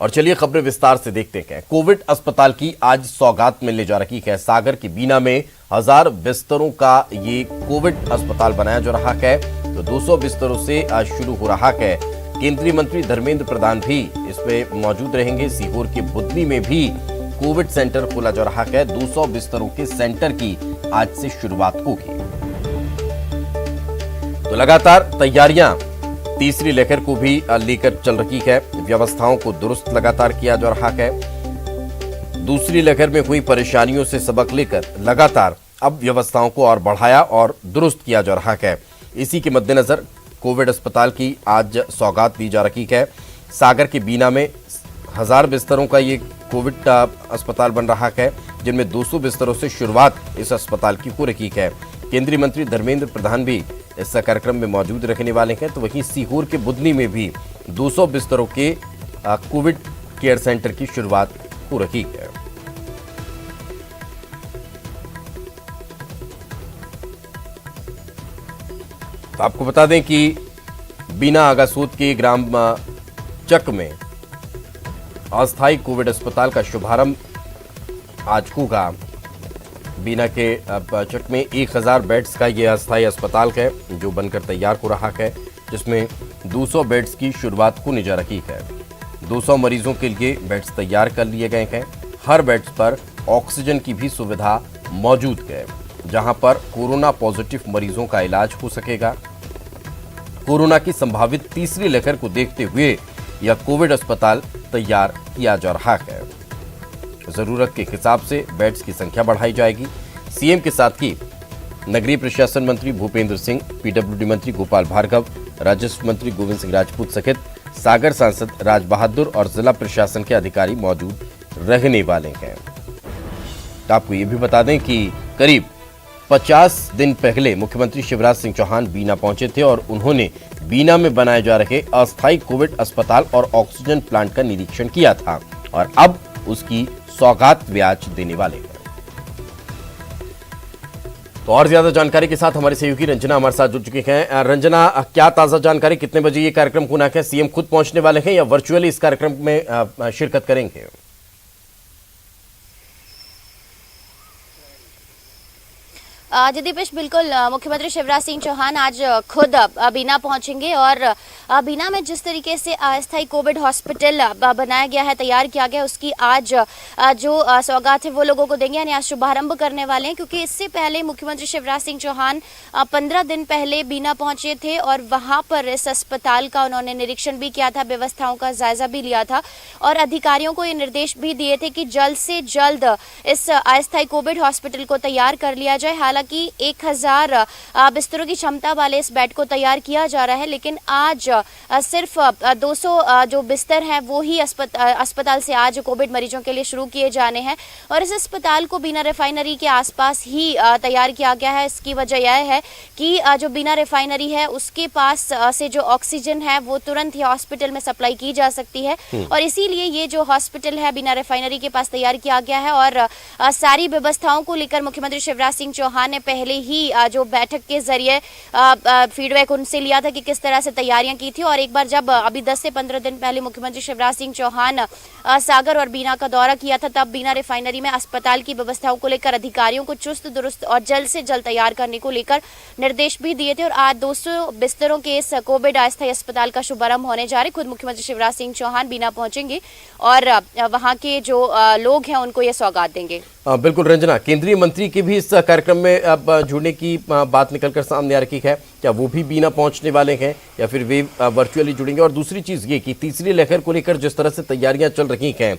और चलिए खबरें विस्तार से देखते हैं। कोविड अस्पताल की आज सौगात मिलने जा रही है। सागर की बीना में 1000 बिस्तरों का ये कोविड अस्पताल बनाया जा रहा है। तो 200 बिस्तरों से आज शुरू हो रहा है। केंद्रीय मंत्री धर्मेंद्र प्रधान भी इसमें मौजूद रहेंगे। सीहोर के बुधनी में भी कोविड सेंटर खोला जा रहा है। 200 बिस्तरों के सेंटर की आज से शुरुआत होगी। तो लगातार तैयारियां तीसरी लहर को भी लेकर चल रही है। व्यवस्थाओं को दुरुस्त लगातार किया जा रहा है। दूसरी लहर में हुई परेशानियों से सबक लेकर लगातार अब व्यवस्थाओं को और बढ़ाया और दुरुस्त किया जा रहा है। इसी के मद्देनजर कोविड अस्पताल की आज सौगात दी जा रही है। सागर के बीना में 1000 बिस्तरों का ये कोविड अस्पताल बन रहा है, जिनमें 200 बिस्तरों से शुरुआत इस अस्पताल की हो रही है। केंद्रीय मंत्री धर्मेंद्र प्रधान भी इस कार्यक्रम में मौजूद रहने वाले हैं। तो वहीं सीहोर के बुधनी में भी 200 बिस्तरों के कोविड केयर सेंटर की शुरुआत हो रही है। तो आपको बता दें कि बीना आगासूद के ग्राम चक में अस्थायी कोविड अस्पताल का शुभारंभ आज होगा। बीना के चक में 1000 बेड्स का यह अस्थायी अस्पताल है जो बनकर तैयार हो रहा है, जिसमें 200 बेड्स की शुरुआत होने जा रही है। 200 मरीजों के लिए बेड्स तैयार कर लिए गए हैं। हर बेड्स पर ऑक्सीजन की भी सुविधा मौजूद है, जहां पर कोरोना पॉजिटिव मरीजों का इलाज हो सकेगा। कोरोना की संभावित तीसरी लहर को देखते हुए यह कोविड अस्पताल तैयार किया जा रहा है। जरूरत के हिसाब से बेड्स की संख्या बढ़ाई जाएगी। सीएम के साथ ही नगरीय प्रशासन मंत्री भूपेंद्र सिंह, पीडब्ल्यूडी मंत्री गोपाल भार्गव, राजस्व मंत्री गोविंद सिंह राजपूत सहित सागर सांसद राज बहादुर और जिला प्रशासन के अधिकारी मौजूद रहने वाले हैं। आपको ये भी बता दें कि करीब 50 दिन पहले मुख्यमंत्री शिवराज सिंह चौहान बीना पहुंचे थे और उन्होंने बीना में बनाए जा रहे अस्थायी कोविड अस्पताल और ऑक्सीजन प्लांट का निरीक्षण किया था और अब उसकी सौगात वे आज देने वाले हैं। तो और ज्यादा जानकारी के साथ हमारे सहयोगी रंजना हमारे साथ जुड़ चुके हैं। रंजना, क्या ताजा जानकारी, कितने बजे ये कार्यक्रम होना है? सीएम खुद पहुंचने वाले हैं या वर्चुअली इस कार्यक्रम में शिरकत करेंगे? जी दीपेश, बिल्कुल मुख्यमंत्री शिवराज सिंह चौहान आज खुद बीना पहुंचेंगे और बीना में जिस तरीके से अस्थायी कोविड हॉस्पिटल बनाया गया है, तैयार किया गया, उसकी आज जो सौगात है वो लोगों को देंगे, यानी आज शुभारंभ करने वाले हैं। क्योंकि इससे पहले मुख्यमंत्री शिवराज सिंह चौहान 15 दिन पहले बीना पहुंचे थे और वहां पर इस अस्पताल का उन्होंने निरीक्षण भी किया था, व्यवस्थाओं का जायजा भी लिया था और अधिकारियों को ये निर्देश भी दिए थे कि जल्द से जल्द इस अस्थायी कोविड हॉस्पिटल को तैयार कर लिया जाए। हालांकि 1000 बिस्तरों की क्षमता वाले इस बेड को तैयार किया जा रहा है, लेकिन आज सिर्फ 200 जो बिस्तर हैं वो ही अस्पताल से आज कोविड मरीजों के लिए शुरू किए जाने हैं। और इस अस्पताल को बीना रिफाइनरी के आसपास ही तैयार किया गया है। इसकी वजह यह है कि जो बीना रिफाइनरी है उसके पास से जो ऑक्सीजन है वो तुरंत ही हॉस्पिटल में सप्लाई की जा सकती है और इसीलिए ये जो हॉस्पिटल है बीना रिफाइनरी के पास तैयार किया गया है। और सारी व्यवस्थाओं को लेकर मुख्यमंत्री शिवराज सिंह चौहान ने पहले ही जो बैठक के जरिए फीडबैक उनसे लिया था कि किस तरह से तैयारियां की थी। और एक बार जब अभी 10 से 15 दिन पहले मुख्यमंत्री शिवराज सिंह चौहान सागर और बीना का दौरा किया था, तब बीना रिफाइनरी में अस्पताल की व्यवस्थाओं को लेकर अधिकारियों को चुस्त दुरुस्त और जल्द से जल्द तैयार करने को लेकर निर्देश भी दिए थे। और आज 200 बिस्तरों के इस कोविड अस्थायी अस्पताल का शुभारंभ होने जा रहे। खुद मुख्यमंत्री शिवराज सिंह चौहान बीना पहुंचेंगे और वहां के जो लोग हैं उनको ये सौगात देंगे। बिल्कुल रंजना, केंद्रीय मंत्री के भी इस कार्यक्रम में अब जुड़ने की बात निकलकर सामने आ रही है। क्या वो भी बीना पहुंचने वाले हैं या फिर वे वर्चुअली जुड़ेंगे? और दूसरी चीज ये कि तीसरी लहर को लेकर जिस तरह से तैयारियां चल रही हैं,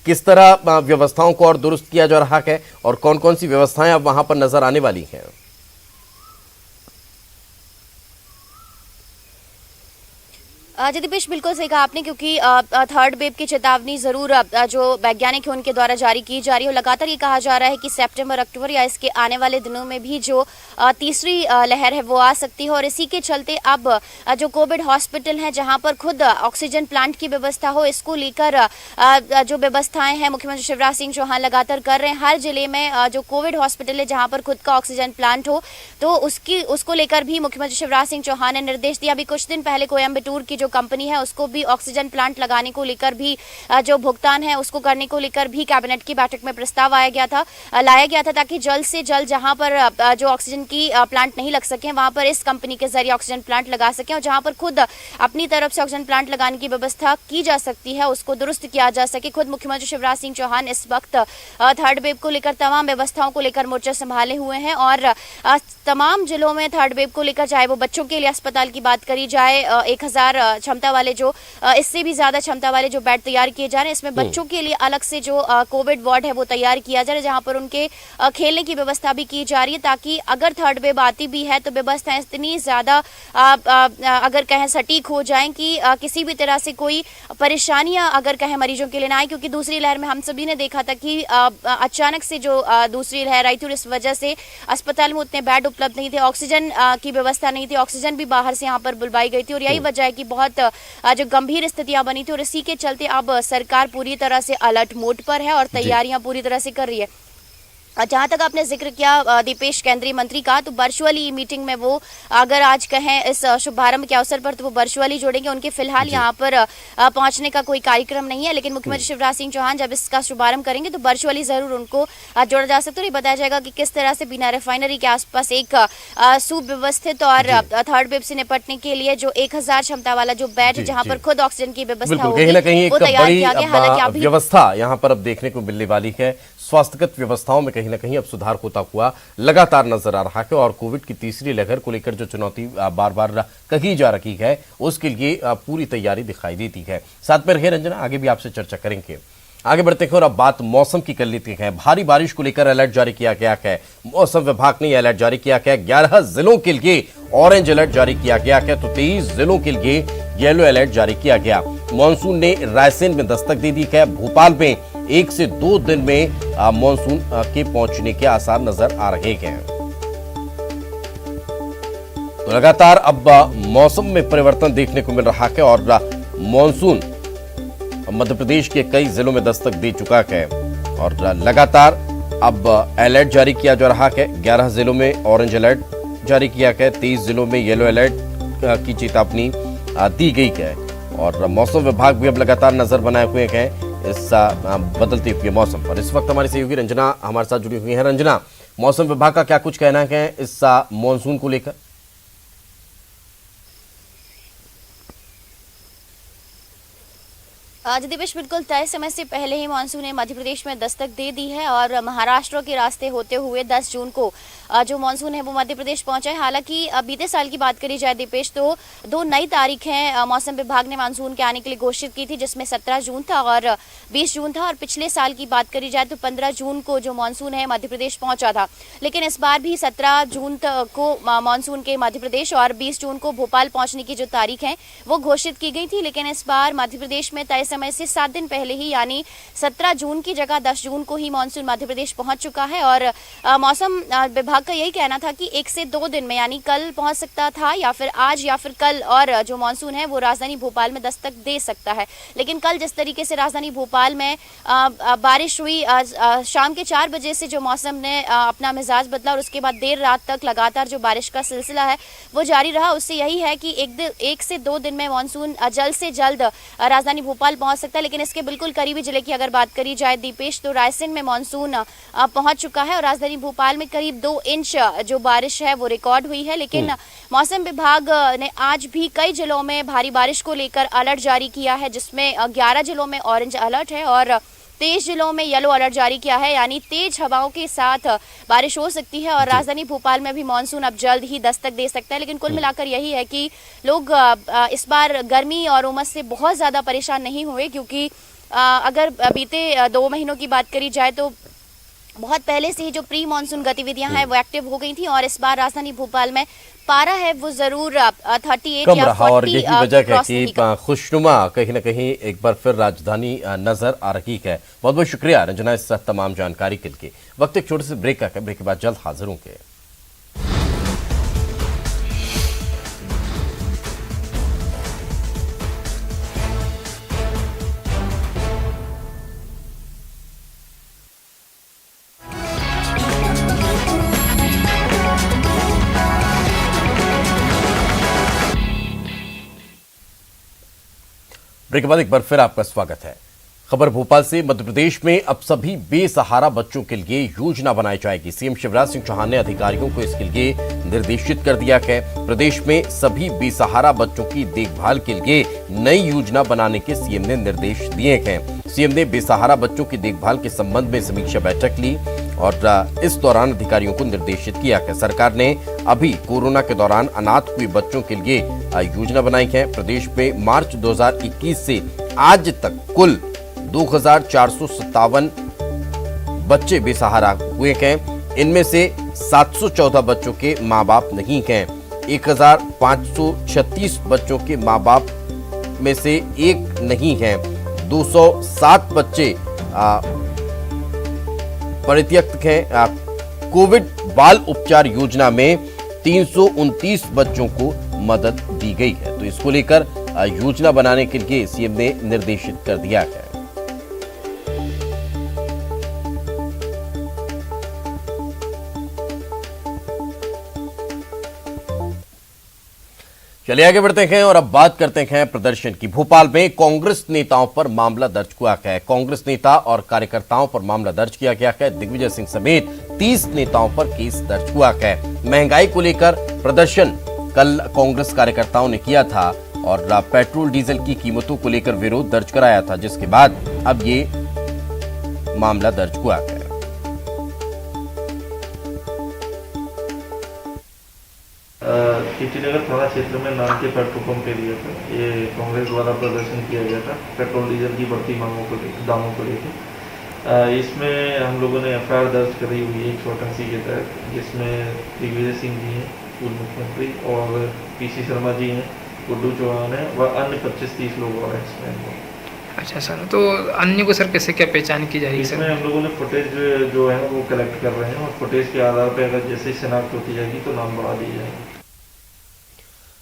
किस तरह व्यवस्थाओं को और दुरुस्त किया जा रहा है और कौन कौन सी व्यवस्थाएं अब वहां पर नजर आने वाली हैं? जी दीपेश, बिल्कुल सही कहा आपने, क्योंकि थर्ड वेव की चेतावनी जरूर जो वैज्ञानिक है उनके द्वारा जारी की जा रही है। लगातार ये कहा जा रहा है कि सितंबर, अक्टूबर या इसके आने वाले दिनों में भी जो तीसरी लहर है वो आ सकती है। और इसी के चलते अब जो कोविड हॉस्पिटल है जहां पर खुद ऑक्सीजन प्लांट की व्यवस्था हो, इसको लेकर जो व्यवस्थाएं हैं मुख्यमंत्री शिवराज सिंह चौहान लगातार कर रहे हैं। हर जिले में जो कोविड हॉस्पिटल है जहां पर खुद का ऑक्सीजन प्लांट हो, तो उसको लेकर भी मुख्यमंत्री शिवराज सिंह चौहान ने निर्देश दिया। अभी कुछ दिन पहले कोयम्बटूर की जो कंपनी है उसको भी ऑक्सीजन प्लांट लगाने को लेकर भी जो भुगतान है उसको करने को लेकर भी कैबिनेट की बैठक में प्रस्ताव लाया गया था ताकि जल्द से जल्द जहां पर जो ऑक्सीजन की प्लांट नहीं लग सके वहां पर इस कंपनी के जरिए ऑक्सीजन प्लांट लगा सकें और जहां पर खुद अपनी तरफ से ऑक्सीजन प्लांट लगाने की व्यवस्था की जा सकती है उसको दुरुस्त किया जा सके। खुद मुख्यमंत्री शिवराज सिंह चौहान इस वक्त थर्ड वेव को लेकर तमाम व्यवस्थाओं को लेकर मोर्चा संभाले हुए हैं और तमाम जिलों में थर्ड वेव को लेकर चाहे वो बच्चों के लिए अस्पताल की बात करी जाए 1000 क्षमता वाले जो इससे भी ज्यादा क्षमता वाले जो बेड तैयार किए जा रहे हैं इसमें बच्चों के लिए अलग से जो कोविड वार्ड है वो तैयार किया जा रहा है जहां पर उनके खेलने की व्यवस्था भी की जा रही है ताकि अगर थर्ड वेव आती भी है तो व्यवस्थाएं इतनी ज्यादा अगर कहें सटीक हो जाएं कि किसी भी तरह से कोई परेशानियां अगर कहें मरीजों के लिए ना आए क्योंकि दूसरी लहर में हम सभी ने देखा था कि अचानक से जो दूसरी लहर आई थी और इस वजह से अस्पताल में उतने बेड उपलब्ध नहीं थे, ऑक्सीजन की व्यवस्था नहीं थी, ऑक्सीजन भी बाहर से यहाँ पर बुलवाई गई थी और यही वजह है कि बहुत जो गंभीर स्थितियां बनी थी और इसी के चलते अब सरकार पूरी तरह से अलर्ट मोड पर है और तैयारियां पूरी तरह से कर रही है। जहां तक आपने जिक्र किया दीपेश केंद्रीय मंत्री का तो वर्चुअली मीटिंग में वो अगर आज कहें इस शुभारंभ के अवसर पर तो वो वर्चुअली जुड़ेंगे। उनके फिलहाल यहाँ पर पहुंचने का कोई कार्यक्रम नहीं है लेकिन मुख्यमंत्री शिवराज सिंह चौहान जब इसका शुभारंभ करेंगे तो वर्चुअली जरूर उनको जोड़ा जा सकता है। ये बताया जाएगा कि किस तरह से बिना रिफाइनरी के आसपास एक सुव्यवस्थित और थर्ड वेव से निपटने के लिए जो 1000 क्षमता वाला जो बेड जहाँ पर खुद ऑक्सीजन की व्यवस्था होगी कहीं ना कहीं एक बड़ी व्यवस्था यहाँ पर अब देखने को मिलने वाली है। स्वास्थ्यगत व्यवस्थाओं में कहीं ना कहीं अब सुधार होता हुआ लगातार नजर आ रहा है और कोविड की तीसरी लहर को लेकर जो चुनौती बार बार कही जा रही है उसके लिए पूरी तैयारी दिखाई देती है। साथ में रहे रंजना, आगे भी आपसे चर्चा करेंगे। आगे बढ़ते हैं और अब बात मौसम की कर लेते हैं। भारी बारिश को लेकर अलर्ट जारी किया गया है। मौसम विभाग ने अलर्ट जारी किया है। 11 जिलों के लिए ऑरेंज अलर्ट जारी किया गया है तो 23 जिलों के लिए येलो अलर्ट जारी किया गया। मानसून ने रायसेन में दस्तक दे दी है। भोपाल में 1 से 2 दिन में मानसून के पहुंचने के आसार नजर आ रहे हैं। तो लगातार अब मौसम में परिवर्तन देखने को मिल रहा है और मानसून मध्य प्रदेश के कई जिलों में दस्तक दे चुका है और लगातार अब अलर्ट जारी किया जा रहा है। 11 जिलों में ऑरेंज अलर्ट जारी किया गया, 23 जिलों में येलो अलर्ट की चेतावनी दी गई है और मौसम विभाग भी अब लगातार नजर बनाए हुए हैं इस बदलते हुए मौसम पर। इस वक्त हमारी सहयोगी रंजना हमारे साथ जुड़ी हुई है। रंजना, मौसम विभाग का क्या कुछ कहना है इस मानसून को लेकर? आज दिपेश बिल्कुल तय समय से पहले ही मानसून ने मध्य प्रदेश में दस्तक दे दी है और महाराष्ट्र के रास्ते होते हुए 10 जून को जो मानसून है वो मध्य प्रदेश पहुंचा है। हालांकि बीते साल की बात करी जाए दीपेश तो 2 नई तारीखें मौसम विभाग ने मानसून के आने के लिए घोषित की थी जिसमें 17 जून था और 20 जून था और पिछले साल की बात करी जाए तो 15 जून को जो मानसून है मध्य प्रदेश पहुंचा था। लेकिन इस बार भी 17 जून को मानसून के मध्य प्रदेश और 20 जून को भोपाल पहुंचने की जो तारीख है वो घोषित की गई थी। लेकिन इस बार मध्य प्रदेश में तय समय से 7 दिन पहले ही यानी 17 जून की जगह 10 जून को ही मानसून मध्य प्रदेश पहुंच चुका है और मौसम विभाग का यही कहना था कि 1 से 2 दिन में यानी कल पहुंच सकता था या फिर आज या फिर कल और जो मानसून है वो राजधानी भोपाल में दस्तक दे सकता है। लेकिन कल जिस तरीके से राजधानी भोपाल में बारिश हुई शाम के 4 बजे से जो मौसम ने अपना मिजाज बदला और उसके बाद देर रात तक लगातार जो बारिश का सिलसिला है वो जारी रहा। उससे यही है कि 1 से 2 दिन में मानसून जल्द से जल्द राजधानी भोपाल पहुंच सकता है। लेकिन इसके बिल्कुल करीबी जिले की अगर बात करी जाए दीपेश तो रायसेन में मानसून पहुंच चुका है और राजधानी भोपाल में करीब 2 इंच जो बारिश है वो रिकॉर्ड हुई है। लेकिन मौसम विभाग ने आज भी कई जिलों में भारी बारिश को लेकर अलर्ट जारी किया है जिसमें 11 जिलों में ऑरेंज अलर्ट है और 23 जिलों में येलो अलर्ट जारी किया है यानी तेज हवाओं के साथ बारिश हो सकती है और राजधानी भोपाल में भी मानसून अब जल्द ही दस्तक दे सकता है। लेकिन कुल मिलाकर यही है कि लोग इस बार गर्मी और उमस से बहुत ज़्यादा परेशान नहीं हुए क्योंकि अगर बीते 2 महीनों की बात करी जाए तो बहुत पहले से ही जो प्री मानसून गतिविधियां हैं वो एक्टिव हो गई थी और इस बार राजधानी भोपाल में पारा है वो जरूर 38 कम या रहा 40 और यही वजह है कि खुशनुमा कहीं ना कहीं एक बार फिर राजधानी नजर आ रही है। बहुत बहुत शुक्रिया रंजना इस तमाम जानकारी के लिए। वक्त एक छोटे से ब्रेक का, ब्रेक के बाद जल्द हाजिर होंगे। ब्रेक के बाद एक बार फिर आपका स्वागत है। खबर भोपाल से। मध्य प्रदेश में अब सभी बेसहारा बच्चों के लिए योजना बनाई जाएगी। सीएम शिवराज सिंह चौहान ने अधिकारियों को इसके लिए निर्देशित कर दिया है। प्रदेश में सभी बेसहारा बच्चों की देखभाल के लिए नई योजना बनाने के सीएम ने निर्देश दिए हैं। सीएम ने बेसहारा बच्चों की देखभाल के संबंध में समीक्षा बैठक ली और इस दौरान अधिकारियों को निर्देशित किया है। सरकार ने अभी कोरोना के दौरान अनाथ हुए बच्चों के लिए योजना बनाई है। प्रदेश में मार्च 2021 से आज तक कुल 2457 बच्चे बेसहारा हुए हैं। इनमें से 714 बच्चों के मां बाप नहीं हैं। 1536 बच्चों के मां बाप में से एक नहीं है। 207 बच्चे परित्यक्त हैं। कोविड बाल उपचार योजना में 329 बच्चों को मदद दी गई है। तो इसको लेकर योजना बनाने के लिए सीएम ने निर्देशित कर दिया है। चलिए आगे बढ़ते हैं और अब बात करते हैं प्रदर्शन की। भोपाल में कांग्रेस नेताओं पर मामला दर्ज हुआ है। कांग्रेस नेता और कार्यकर्ताओं पर मामला दर्ज किया गया है। दिग्विजय सिंह समेत 30 नेताओं पर केस दर्ज हुआ है। महंगाई को लेकर प्रदर्शन कल कांग्रेस कार्यकर्ताओं ने किया था और पेट्रोल डीजल की कीमतों को लेकर विरोध दर्ज कराया था, जिसके बाद अब ये मामला दर्ज हुआ है। कीर्तिनगर थाना क्षेत्र में नाम के पेट्रोल पंप के लिए था। ये कांग्रेस द्वारा प्रदर्शन किया गया था पेट्रोल डीजल की बढ़ती दामों को लेकर। इसमें हम लोगों ने एफआईआर दर्ज करी हुई है 188 के तहत, जिसमें दिग्विजय सिंह जी हैं पूर्व मुख्यमंत्री और पीसी शर्मा जी हैं, गुड्डू चौहान है व अन्य 25-30 लोग और हैं इसमें। अच्छा सर, तो अन्य को सर कैसे क्या पहचान की जाएगी सर? इसमें हम लोगों ने फुटेज जो है वो कलेक्ट कर रहे हैं और फुटेज के आधार पर अगर जैसे शिनाख्त होती जाएगी तो नाम बढ़ा दिए जाएंगे।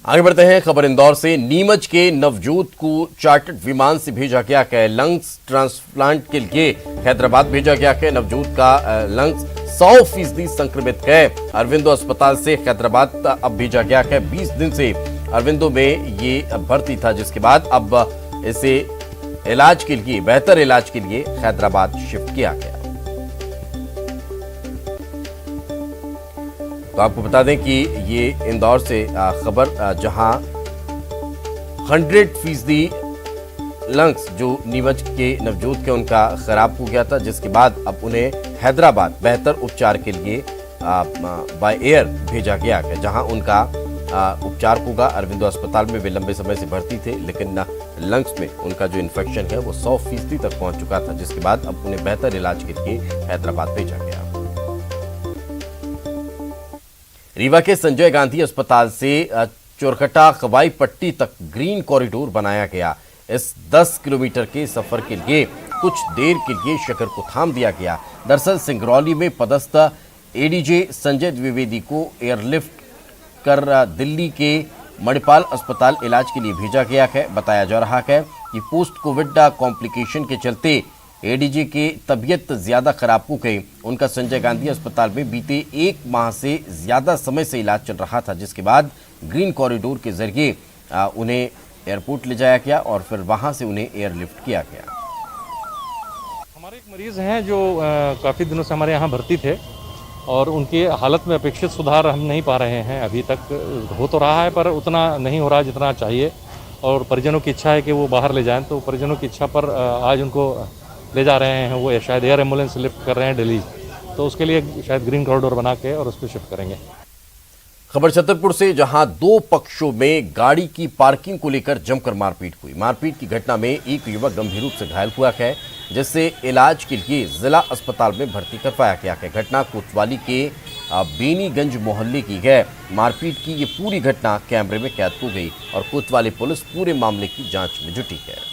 आगे बढ़ते हैं। खबर इंदौर से। नीमच के नवजोत को चार्टर्ड विमान से भेजा गया है। लंग्स ट्रांसप्लांट के लिए हैदराबाद भेजा गया है। नवजोत का लंग्स 100% संक्रमित है। अरविंदो अस्पताल से हैदराबाद अब भेजा गया है। 20 दिन से अरविंदो में ये भर्ती था, जिसके बाद अब इसे इलाज के लिए, बेहतर इलाज के लिए हैदराबाद शिफ्ट किया गया। तो आपको बता दें कि ये इंदौर से खबर, जहां 100% लंग्स जो नीमच के नवजोत के उनका खराब हो गया था, जिसके बाद अब उन्हें हैदराबाद बेहतर उपचार के लिए बाय एयर भेजा गया है, जहां उनका उपचार होगा। अरविंदो अस्पताल में वे लंबे समय से भर्ती थे, लेकिन लंग्स में उनका जो इन्फेक्शन है वो 100% तक पहुंच चुका था, जिसके बाद अब उन्हें बेहतर इलाज के लिए हैदराबाद भेजा गया। रीवा के संजय गांधी अस्पताल से चोरकटा हवाई पट्टी तक ग्रीन कॉरिडोर बनाया गया। इस 10 किलोमीटर के सफर के लिए कुछ देर के लिए शहर को थाम दिया गया। दरअसल सिंगरौली में पदस्थ एडीजे संजय द्विवेदी को एयरलिफ्ट कर दिल्ली के मणिपाल अस्पताल इलाज के लिए भेजा गया है। बताया जा रहा है कि पोस्ट कोविड कॉम्प्लिकेशन के चलते एडीजे के तबीयत ज्यादा खराब हो गई। उनका संजय गांधी अस्पताल में बीते 1 माह से ज्यादा समय से इलाज चल रहा था, जिसके बाद ग्रीन कॉरिडोर के जरिए उन्हें एयरपोर्ट ले जाया गया और फिर वहां से उन्हें एयरलिफ्ट किया गया। हमारे एक मरीज हैं जो काफ़ी दिनों से हमारे यहाँ भर्ती थे और उनकी हालत में अपेक्षित सुधार हम नहीं पा रहे हैं। अभी तक हो तो रहा है पर उतना नहीं हो रहा जितना चाहिए, और परिजनों की इच्छा है कि वो बाहर ले जाएं, तो परिजनों की इच्छा पर आज उनको ले जा रहे हैं। वो शायद एयर एम्बुलेंस लिफ्ट कर रहे हैं दिल्ली, तो उसके लिए शायद ग्रीन कॉरिडोर बना के और उसको शिफ्ट करेंगे। खबर छतरपुर से, जहां 2 पक्षों में गाड़ी की पार्किंग को लेकर जमकर मारपीट हुई। मारपीट की घटना में एक युवक गंभीर रूप से घायल हुआ है, जिससे इलाज के लिए जिला अस्पताल में भर्ती करवाया गया है। घटना कोतवाली के बेनीगंज मोहल्ले की है। मारपीट की ये पूरी घटना कैमरे में कैद हो गई और कोतवाली पुलिस पूरे मामले की जांच में जुटी है।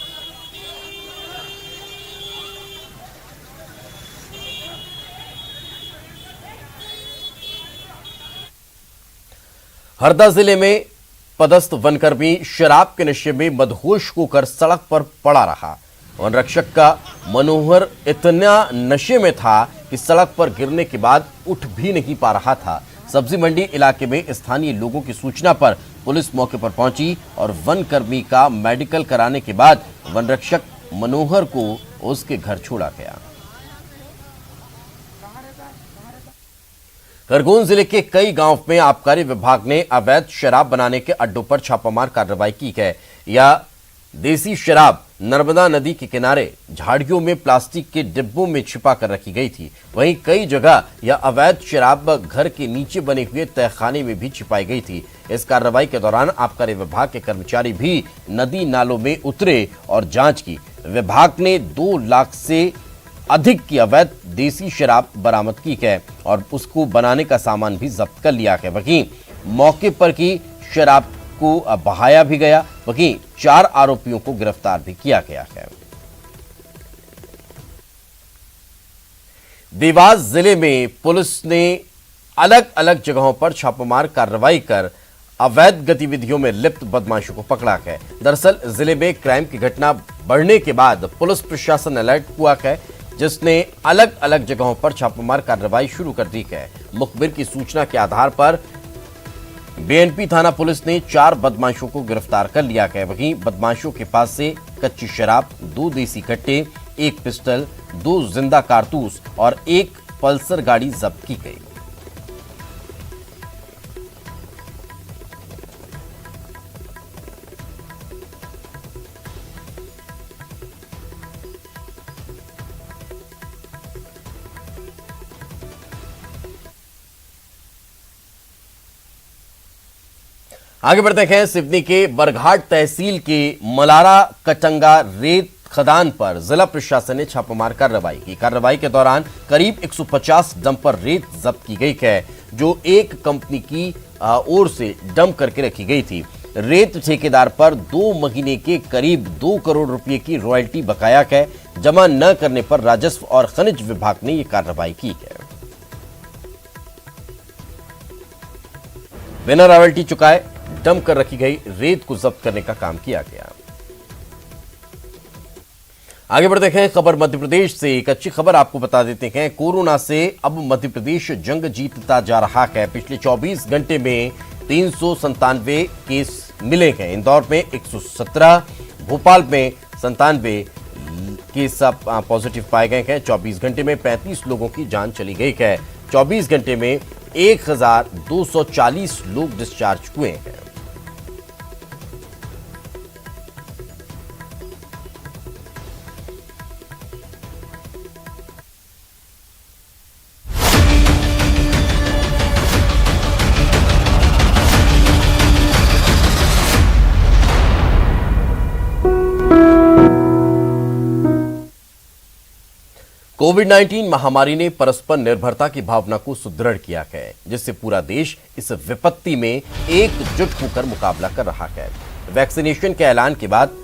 हरदा जिले में पदस्थ वनकर्मी शराब के नशे में मदहोश होकर सड़क पर पड़ा रहा। वन रक्षक का मनोहर इतना नशे में था कि सड़क पर गिरने के बाद उठ भी नहीं पा रहा था। सब्जी मंडी इलाके में स्थानीय लोगों की सूचना पर पुलिस मौके पर पहुंची और वन कर्मी का मेडिकल कराने के बाद वन रक्षक मनोहर को उसके घर छोड़ा गया। खरगोन जिले के कई गांव में आबकारी विभाग ने अवैध शराब बनाने के अड्डों पर छापामार कार्रवाई की है। यह देसी शराब नर्मदा नदी के किनारे झाड़ियों में प्लास्टिक के डिब्बों में छिपा कर रखी गई थी। वहीं कई जगह यह अवैध शराब घर के नीचे बने हुए तहखाने में भी छिपाई गई थी। इस कार्रवाई के दौरान आबकारी विभाग के कर्मचारी भी नदी नालों में उतरे और जांच की। विभाग ने 2 लाख से अधिक की अवैध देसी शराब बरामद की है और उसको बनाने का सामान भी जब्त कर लिया है। वहीं मौके पर की शराब को बहाया भी गया। वहीं 4 आरोपियों को गिरफ्तार भी किया गया है। देवास जिले में पुलिस ने अलग अलग जगहों पर छापामार कार्रवाई कर अवैध गतिविधियों में लिप्त बदमाशों को पकड़ा है। दरअसल जिले में क्राइम की घटना बढ़ने के बाद पुलिस प्रशासन अलर्ट हुआ है, जिसने अलग अलग जगहों पर छापामार कार्रवाई शुरू कर दी है। मुखबिर की सूचना के आधार पर बीएनपी थाना पुलिस ने 4 बदमाशों को गिरफ्तार कर लिया है। वहीं बदमाशों के पास से कच्ची शराब, 2 देसी कट्टे, 1 पिस्टल, 2 जिंदा कारतूस और 1 पल्सर गाड़ी जब्त की गई। आगे बढ़ते हैं। सिवनी के बरघाट तहसील के मलारा कचंगा रेत खदान पर जिला प्रशासन ने छापामार कार्रवाई की। कार्रवाई के दौरान करीब 150 डंपर रेत जब्त की गई है, जो एक कंपनी की ओर से डंप करके रखी गई थी। रेत ठेकेदार पर 2 महीने के करीब 2 करोड़ रुपए की रॉयल्टी बकाया है। जमा न करने पर राजस्व और खनिज विभाग ने यह कार्रवाई की है। बिना रॉयल्टी चुकाए डंप कर रखी गई रेत को जब्त करने का काम किया गया। आगे बढ़ते हैं। खबर मध्य प्रदेश से एक अच्छी खबर आपको बता देते हैं। कोरोना से अब मध्य प्रदेश जंग जीतता जा रहा है। पिछले 24 घंटे में 397 केस मिले हैं। इंदौर में 117, भोपाल में 97 केस पॉजिटिव पाए गए हैं। 24 घंटे में 35 लोगों की जान चली गई है। 24 घंटे में 1240 लोग डिस्चार्ज हुए हैं। कोविड-19 महामारी ने परस्पर निर्भरता की भावना को सुदृढ़ किया है, जिससे पूरा देश इस विपत्ति में एकजुट होकर मुकाबला कर रहा है। वैक्सीनेशन के ऐलान के बाद